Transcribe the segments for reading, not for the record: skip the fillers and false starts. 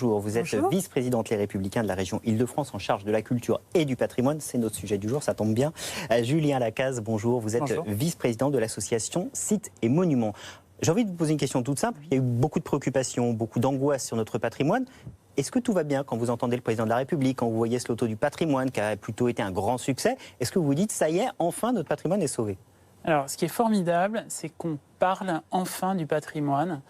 Bonjour, vous êtes vice-présidente Les Républicains de la région Île-de-France en charge de la culture et du patrimoine. C'est notre sujet du jour, ça tombe bien. Julien Lacaze, bonjour, vous êtes vice-président de l'association Sites et Monuments. J'ai envie de vous poser une question toute simple. Il y a eu beaucoup de préoccupations, beaucoup d'angoisse sur notre patrimoine. Est-ce que tout va bien quand vous entendez le président de la République, quand vous voyez ce loto du patrimoine qui a plutôt été un grand succès? Est-ce que vous vous dites, ça y est, enfin notre patrimoine est sauvé? Alors, ce qui est formidable, c'est qu'on parle enfin du patrimoine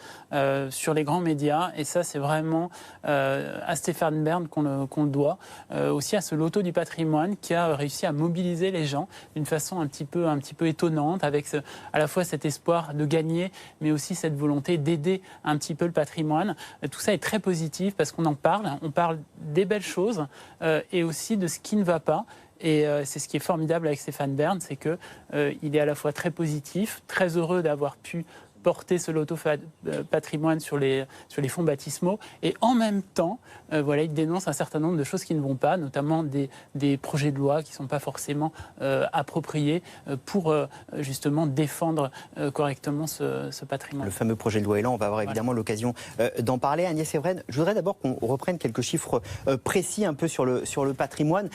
sur les grands médias. Et ça, c'est vraiment à Stéphane Bern qu'on le doit. Aussi à ce loto du patrimoine qui a réussi à mobiliser les gens d'une façon un petit peu étonnante, avec à la fois cet espoir de gagner, mais aussi cette volonté d'aider un petit peu le patrimoine. Tout ça est très positif parce qu'on en parle. On parle des belles choses et aussi de ce qui ne va pas. Et c'est ce qui est formidable avec Stéphane Bern, c'est qu'il est à la fois très positif, très heureux d'avoir pu porter ce loto patrimoine sur les fonds baptismaux, et en même temps, il dénonce un certain nombre de choses qui ne vont pas, notamment des projets de loi qui ne sont pas forcément appropriés pour justement défendre correctement ce patrimoine. Le fameux projet de loi Elan, on va avoir évidemment l'occasion d'en parler. Agnès Evren, je voudrais d'abord qu'on reprenne quelques chiffres précis un peu sur le patrimoine.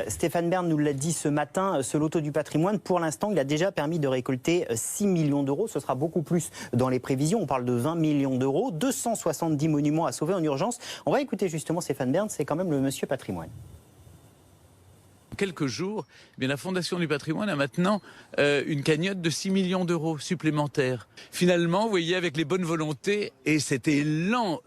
Stéphane Bern nous l'a dit ce matin, ce loto du patrimoine, pour l'instant, il a déjà permis de récolter 6 millions d'euros. Ce sera beaucoup plus dans les prévisions. On parle de 20 millions d'euros, 270 monuments à sauver en urgence. On va écouter justement Stéphane Bern, c'est quand même le monsieur patrimoine. Quelques jours, la Fondation du patrimoine a maintenant une cagnotte de 6 millions d'euros supplémentaires. Finalement, vous voyez, avec les bonnes volontés et cet élan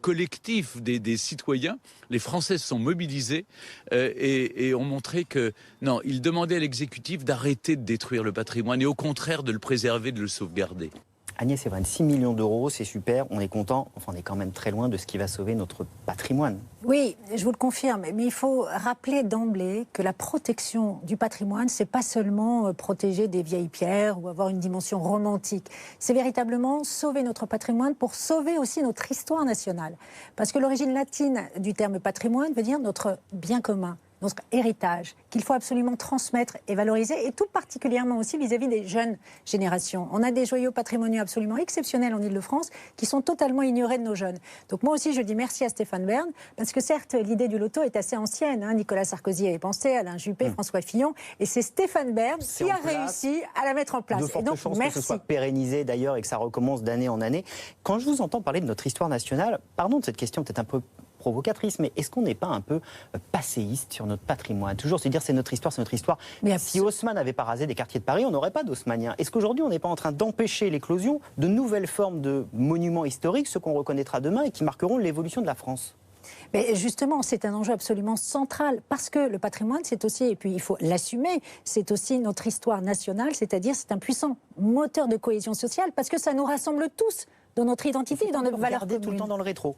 collectif des citoyens, les Français se sont mobilisés et ont montré que, non, ils demandaient à l'exécutif d'arrêter de détruire le patrimoine et au contraire de le préserver, de le sauvegarder. Agnès Evren, 6 millions d'euros, c'est super, on est content, enfin on est quand même très loin de ce qui va sauver notre patrimoine. Oui, je vous le confirme, mais il faut rappeler d'emblée que la protection du patrimoine, c'est pas seulement protéger des vieilles pierres ou avoir une dimension romantique, c'est véritablement sauver notre patrimoine pour sauver aussi notre histoire nationale. Parce que l'origine latine du terme patrimoine veut dire notre bien commun, notre héritage, qu'il faut absolument transmettre et valoriser, et tout particulièrement aussi vis-à-vis des jeunes générations. On a des joyaux patrimoniaux absolument exceptionnels en Île-de-France qui sont totalement ignorés de nos jeunes. Donc moi aussi, je dis merci à Stéphane Bern, parce que certes, l'idée du loto est assez ancienne. Nicolas Sarkozy avait pensé, Alain Juppé, François Fillon, et c'est Stéphane Bern qui a réussi à la mettre en place. De fortes donc, chances merci. que ce soit pérennisé d'ailleurs et que ça recommence d'année en année. Quand je vous entends parler de notre histoire nationale, pardon de cette question peut-être un peu provocatrice, mais est-ce qu'on n'est pas un peu passéiste sur notre patrimoine? Toujours se dire c'est notre histoire, c'est notre histoire. Mais si Haussmann n'avait pas rasé des quartiers de Paris, on n'aurait pas d'haussmanniens. Est-ce qu'aujourd'hui on n'est pas en train d'empêcher l'éclosion de nouvelles formes de monuments historiques, ceux qu'on reconnaîtra demain et qui marqueront l'évolution de la France? Mais justement, c'est un enjeu absolument central, parce que le patrimoine, c'est aussi, et puis il faut l'assumer, c'est aussi notre histoire nationale, c'est-à-dire c'est un puissant moteur de cohésion sociale, parce que ça nous rassemble tous dans notre identité, dans notre valeur commune. Tout le temps dans le rétro.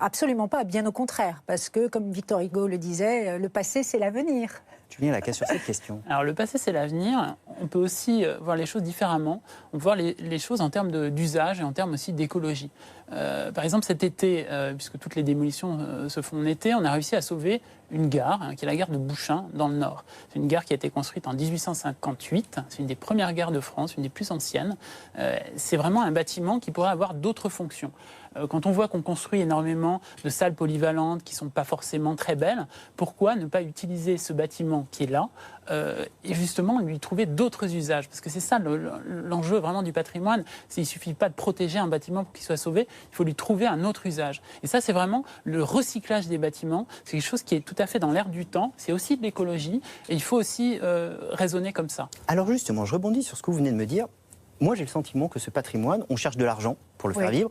Absolument pas, bien au contraire, parce que, comme Victor Hugo le disait, le passé, c'est l'avenir. Julien Lacaze, sur cette question. Alors, le passé, c'est l'avenir. On peut aussi voir les choses différemment. On peut voir les choses en termes d'usage et en termes aussi d'écologie. Par exemple, cet été, puisque toutes les démolitions se font en été, on a réussi à sauver une gare, qui est la gare de Bouchain, dans le Nord. C'est une gare qui a été construite en 1858. C'est une des premières gares de France, une des plus anciennes. C'est vraiment un bâtiment qui pourrait avoir d'autres fonctions. Quand on voit qu'on construit énormément de salles polyvalentes qui ne sont pas forcément très belles, pourquoi ne pas utiliser ce bâtiment qui est là et justement lui trouver d'autres usages? Parce que c'est ça l'enjeu vraiment du patrimoine. Il ne suffit pas de protéger un bâtiment pour qu'il soit sauvé, il faut lui trouver un autre usage. Et ça, c'est vraiment le recyclage des bâtiments. C'est quelque chose qui est tout à fait dans l'air du temps. C'est aussi de l'écologie et il faut aussi raisonner comme ça. Alors justement, je rebondis sur ce que vous venez de me dire. Moi, j'ai le sentiment que ce patrimoine, on cherche de l'argent pour le faire vivre.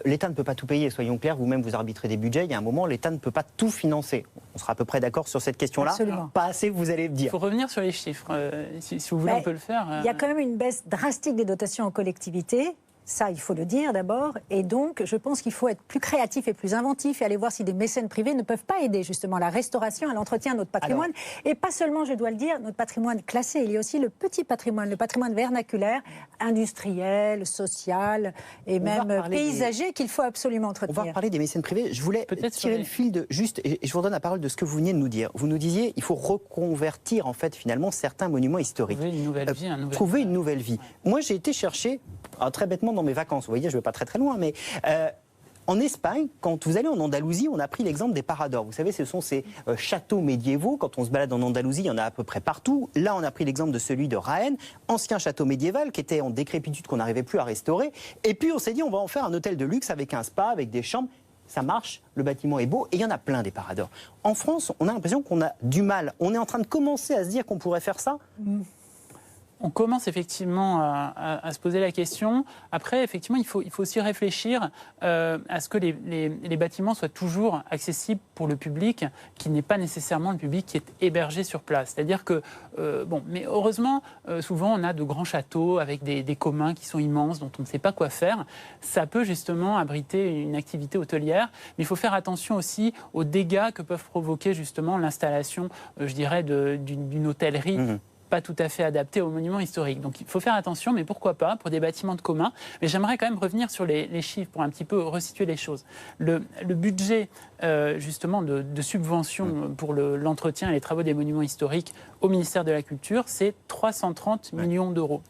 L'État ne peut pas tout payer, soyons clairs, vous-même vous arbitrez des budgets, il y a un moment, l'État ne peut pas tout financer. On sera à peu près d'accord sur cette question-là. Pas assez, vous allez me dire. Il faut revenir sur les chiffres. Si vous voulez, on peut le faire. Il y a quand même une baisse drastique des dotations aux collectivités. Ça, il faut le dire d'abord. Et donc, je pense qu'il faut être plus créatif et plus inventif et aller voir si des mécènes privés ne peuvent pas aider justement à la restauration, à l'entretien de notre patrimoine. Et pas seulement, je dois le dire, notre patrimoine classé. Il y a aussi le petit patrimoine, le patrimoine vernaculaire, industriel, social et même paysager qu'il faut absolument entretenir. On va reparler des mécènes privés. Je voulais tirer le fil de et je vous redonne la parole de ce que vous venez de nous dire. Vous nous disiez, il faut reconvertir en fait finalement certains monuments historiques. Trouver une nouvelle vie. Trouver une nouvelle vie. Moi, j'ai été chercher, très bêtement, dans mes vacances. Vous voyez, je ne vais pas très très loin, mais En Espagne, quand vous allez en Andalousie, on a pris l'exemple des paradors. Vous savez, ce sont ces châteaux médiévaux. Quand on se balade en Andalousie, il y en a à peu près partout. Là, on a pris l'exemple de celui de Jaén, ancien château médiéval qui était en décrépitude, qu'on n'arrivait plus à restaurer. Et puis, on s'est dit, on va en faire un hôtel de luxe avec un spa, avec des chambres. Ça marche, le bâtiment est beau, et il y en a plein des paradors. En France, on a l'impression qu'on a du mal. On est en train de commencer à se dire qu'on pourrait faire ça. On commence effectivement à se poser la question. Après, effectivement, il faut aussi réfléchir à ce que les bâtiments soient toujours accessibles pour le public, qui n'est pas nécessairement le public qui est hébergé sur place. C'est-à-dire que, mais heureusement, souvent on a de grands châteaux avec des communs qui sont immenses, dont on ne sait pas quoi faire. Ça peut justement abriter une activité hôtelière, mais il faut faire attention aussi aux dégâts que peuvent provoquer justement l'installation, je dirais, d'une hôtellerie. Pas tout à fait adapté aux monuments historiques. Donc il faut faire attention, mais pourquoi pas, pour des bâtiments de commun. Mais j'aimerais quand même revenir sur les chiffres pour un petit peu resituer les choses. Le budget justement de subvention pour l'entretien et les travaux des monuments historiques au ministère de la Culture, c'est 330 millions d'euros.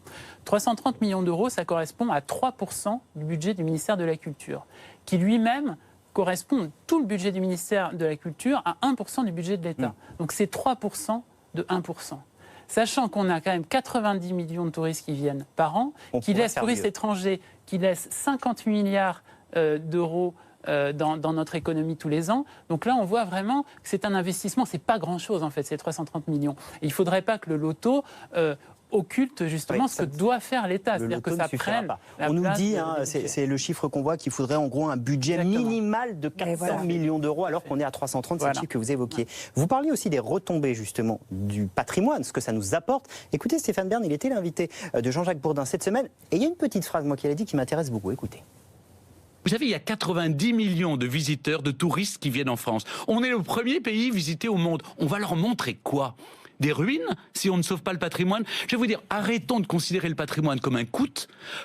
330 millions d'euros, ça correspond à 3% du budget du ministère de la Culture, qui lui-même correspond, tout le budget du ministère de la Culture, à 1% du budget de l'État. Donc c'est 3% de 1%. Sachant qu'on a quand même 90 millions de touristes qui viennent par an, qui laissent touristes étrangers, qui laissent 50 milliards d'euros dans notre économie tous les ans. Donc là, on voit vraiment que c'est un investissement. C'est pas grand-chose, en fait, ces 330 millions. Et il ne faudrait pas que le loto occulte justement ce que doit faire l'État. C'est-à-dire que ça prenne la On nous place dit, c'est le chiffre qu'on voit, qu'il faudrait en gros un budget minimal de 400 millions d'euros, alors qu'on est à 330, c'est le chiffre que vous évoquiez. Vous parliez aussi des retombées justement du patrimoine, ce que ça nous apporte. Écoutez, Stéphane Bern, il était l'invité de Jean-Jacques Bourdin cette semaine, et il y a une petite phrase, moi, qu'il a dit, qui m'intéresse beaucoup. Écoutez. Vous savez, il y a 90 millions de visiteurs, de touristes qui viennent en France. On est le premier pays visité au monde. On va leur montrer quoi ? Des ruines, si on ne sauve pas le patrimoine. Je vais vous dire, arrêtons de considérer le patrimoine comme un coût.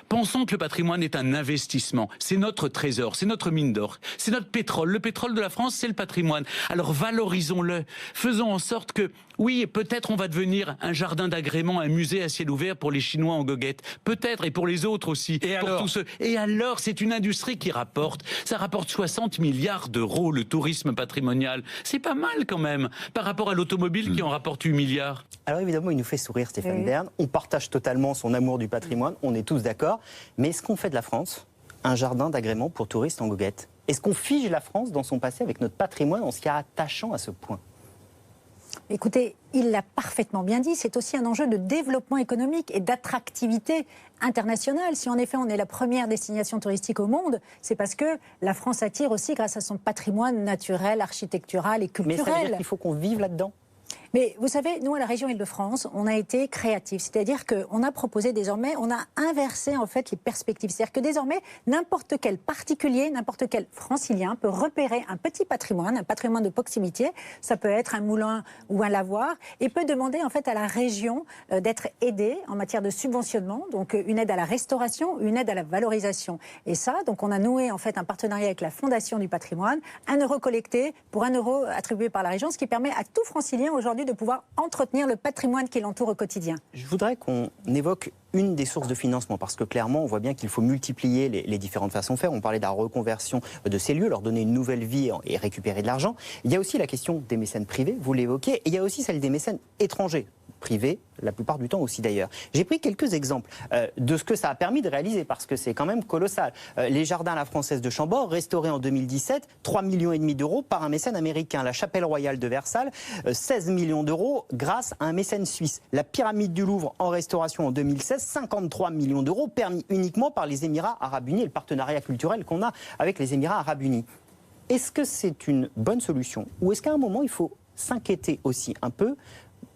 Pensons que le patrimoine est un investissement. C'est notre trésor, c'est notre mine d'or, c'est notre pétrole. Le pétrole de la France, c'est le patrimoine. Alors valorisons-le. Faisons en sorte que, oui, peut-être on va devenir un jardin d'agrément, un musée à ciel ouvert pour les Chinois en goguette. Peut-être, et pour les autres aussi. Et pour alors tous ceux. Et alors, c'est une industrie qui rapporte. Ça rapporte 60 milliards d'euros, le tourisme patrimonial. C'est pas mal quand même, par rapport à l'automobile qui en rapporte 8 milliards. Alors évidemment, il nous fait sourire, Stéphane Bern. On partage totalement son amour du patrimoine, on est tous d'accord. Mais est-ce qu'on fait de la France un jardin d'agrément pour touristes en goguette ? Est-ce qu'on fige la France dans son passé avec notre patrimoine en s'y attachant à ce point ? Écoutez, il l'a parfaitement bien dit, c'est aussi un enjeu de développement économique et d'attractivité internationale. Si en effet on est la première destination touristique au monde, c'est parce que la France attire aussi grâce à son patrimoine naturel, architectural et culturel. Mais ça veut dire qu'il faut qu'on vive là-dedans ? Mais vous savez, nous, à la région Île-de-France, on a été créatifs. C'est-à-dire qu'on a proposé désormais, on a inversé en fait les perspectives. C'est-à-dire que désormais, n'importe quel particulier, n'importe quel francilien peut repérer un petit patrimoine, un patrimoine de proximité. Ça peut être un moulin ou un lavoir, et peut demander en fait à la région d'être aidé en matière de subventionnement. Donc une aide à la restauration, une aide à la valorisation. Et ça, donc on a noué en fait un partenariat avec la Fondation du patrimoine. 1 euro collecté pour 1 euro attribué par la région, ce qui permet à tout francilien aujourd'hui de pouvoir entretenir le patrimoine qui l'entoure au quotidien. Je voudrais qu'on évoque une des sources de financement, parce que clairement, on voit bien qu'il faut multiplier les différentes façons de faire. On parlait de la reconversion de ces lieux, leur donner une nouvelle vie et récupérer de l'argent. Il y a aussi la question des mécènes privés, vous l'évoquez, et il y a aussi celle des mécènes étrangers, privés, la plupart du temps aussi d'ailleurs. J'ai pris quelques exemples de ce que ça a permis de réaliser, parce que c'est quand même colossal. Les jardins à la française de Chambord, restaurés en 2017, 3,5 millions d'euros par un mécène américain. La chapelle royale de Versailles, 16 millions d'euros grâce à un mécène suisse. La pyramide du Louvre en restauration en 2016, 53 millions d'euros, permis uniquement par les Émirats Arabes Unis et le partenariat culturel qu'on a avec les Émirats Arabes Unis. Est-ce que c'est une bonne solution, ou est-ce qu'à un moment il faut s'inquiéter aussi un peu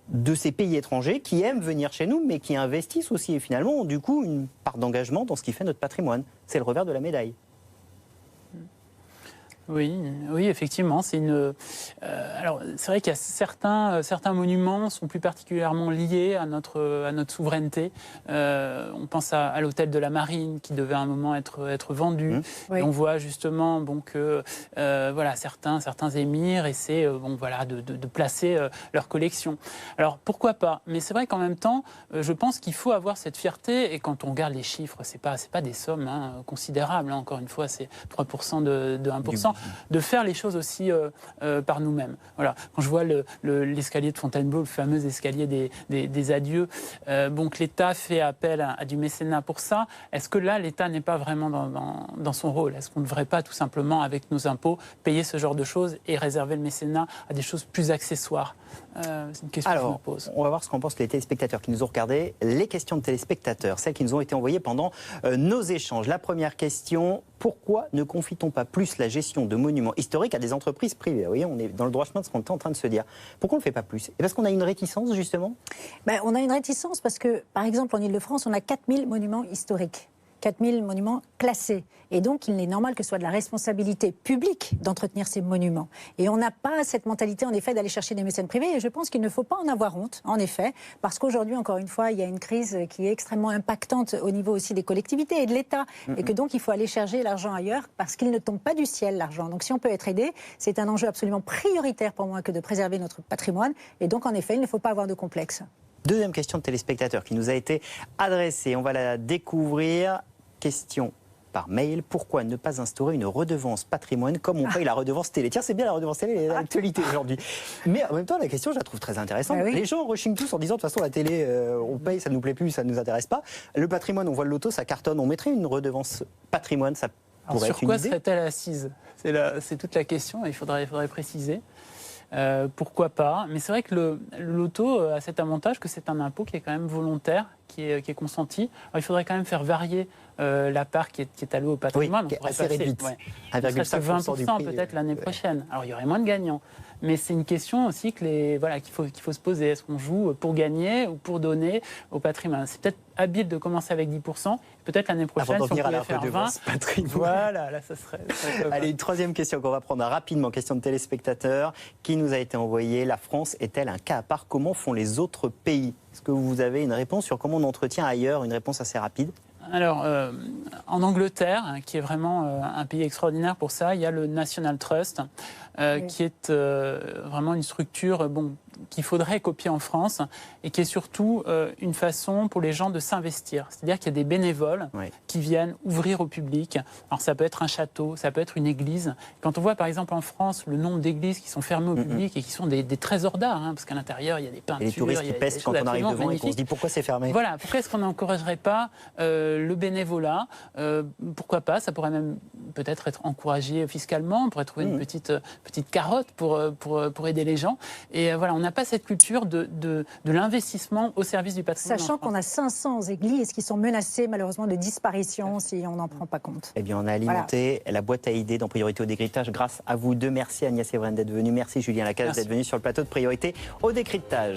de ces pays étrangers qui aiment venir chez nous, mais qui investissent aussi et finalement ont du coup une part d'engagement dans ce qui fait notre patrimoine? C'est le revers de la médaille. Oui, effectivement, c'est alors, c'est vrai qu'il y a certains monuments sont plus particulièrement liés à notre souveraineté. On pense à l'hôtel de la Marine qui devait à un moment être vendu. Oui. Et on voit justement que certains émirs essaient de placer leur collection. Alors pourquoi pas? Mais c'est vrai qu'en même temps, je pense qu'il faut avoir cette fierté. Et quand on regarde les chiffres, c'est pas des sommes considérables. Encore une fois, c'est 3% de 1%. De faire les choses aussi par nous-mêmes. Voilà. Quand je vois l'escalier de Fontainebleau, le fameux escalier des adieux, que l'État fait appel à du mécénat pour ça, est-ce que là, l'État n'est pas vraiment dans son rôle? Est-ce qu'on ne devrait pas tout simplement, avec nos impôts, payer ce genre de choses et réserver le mécénat à des choses plus accessoires? C'est une question que je me pose. On va voir ce qu'en pensent les téléspectateurs qui nous ont regardé. Les questions de téléspectateurs, celles qui nous ont été envoyées pendant nos échanges. La première question, pourquoi ne confie-t-on pas plus la gestion de monuments historiques à des entreprises privées? Vous voyez, on est dans le droit chemin de ce qu'on est en train de se dire. Pourquoi on ne le fait pas plus? Et parce qu'on a une réticence, justement? On a une réticence parce que, par exemple, en Ile-de-France, on a 4000 monuments historiques. 4000 monuments classés. Et donc, il est normal que ce soit de la responsabilité publique d'entretenir ces monuments. Et on n'a pas cette mentalité, en effet, d'aller chercher des mécènes privés. Et je pense qu'il ne faut pas en avoir honte, en effet, parce qu'aujourd'hui, encore une fois, il y a une crise qui est extrêmement impactante au niveau aussi des collectivités et de l'État. Et que donc, il faut aller chercher l'argent ailleurs parce qu'il ne tombe pas du ciel, l'argent. Donc, si on peut être aidé, c'est un enjeu absolument prioritaire pour moi que de préserver notre patrimoine. Et donc, en effet, il ne faut pas avoir de complexe. Deuxième question de téléspectateur qui nous a été adressée. On va la découvrir. Question par mail, pourquoi ne pas instaurer une redevance patrimoine comme on paye la redevance télé? Tiens, c'est bien la redevance télé, l'actualité aujourd'hui. Mais en même temps, la question, je la trouve très intéressante. Oui. Les gens rechignent tous en disant, de toute façon, la télé, on paye, ça ne nous plaît plus, ça ne nous intéresse pas. Le patrimoine, on voit le loto, ça cartonne. On mettrait une redevance patrimoine, ça pourrait être une idée. Sur quoi serait-elle assise? C'est toute la question, il faudrait préciser. Pourquoi pas? Mais c'est vrai que le loto a cet avantage que c'est un impôt qui est quand même volontaire, qui est consenti. Alors, il faudrait quand même faire varier la part qui est allouée au patrimoine. Oui, qui est assez réduite. 20% peut-être l'année prochaine. Alors il y aurait moins de gagnants. Mais c'est une question aussi qu'il faut se poser. Est-ce qu'on joue pour gagner ou pour donner au patrimoine? C'est peut-être habile de commencer avec 10%. Peut-être l'année prochaine, si on pouvait faire 20%. Voilà, là, ça serait Allez, une troisième question qu'on va prendre rapidement. Question de téléspectateur qui nous a été envoyée. La France est-elle un cas à part? Comment font les autres pays? Est-ce que vous avez une réponse sur comment on entretient ailleurs? Une réponse assez rapide. Alors, en Angleterre, qui est vraiment un pays extraordinaire pour ça, il y a le National Trust, qui est vraiment une structure qu'il faudrait copier en France et qui est surtout une façon pour les gens de s'investir. C'est-à-dire qu'il y a des bénévoles qui viennent ouvrir au public. Alors, ça peut être un château, ça peut être une église. Quand on voit, par exemple, en France, le nombre d'églises qui sont fermées au public et qui sont des trésors d'art, parce qu'à l'intérieur, il y a des peintures. Et les touristes qui pèsent quand on arrive devant et qu'on se dit pourquoi c'est fermé? Voilà, pourquoi est-ce qu'on n'encouragerait pas le bénévolat? Pourquoi pas? Ça pourrait même peut-être être encouragé fiscalement. On pourrait trouver une petite carotte pour aider les gens. Et voilà, on n'a pas cette culture de l'investissement au service du patrimoine. Sachant qu'on a 500 églises qui sont menacées malheureusement de disparition si on n'en prend pas compte. Eh bien, on a alimenté la boîte à idées dans Priorité au décryptage grâce à vous deux. Merci Agnès Evren d'être venue. Merci Julien Lacaze d'être venu sur le plateau de Priorité au décryptage.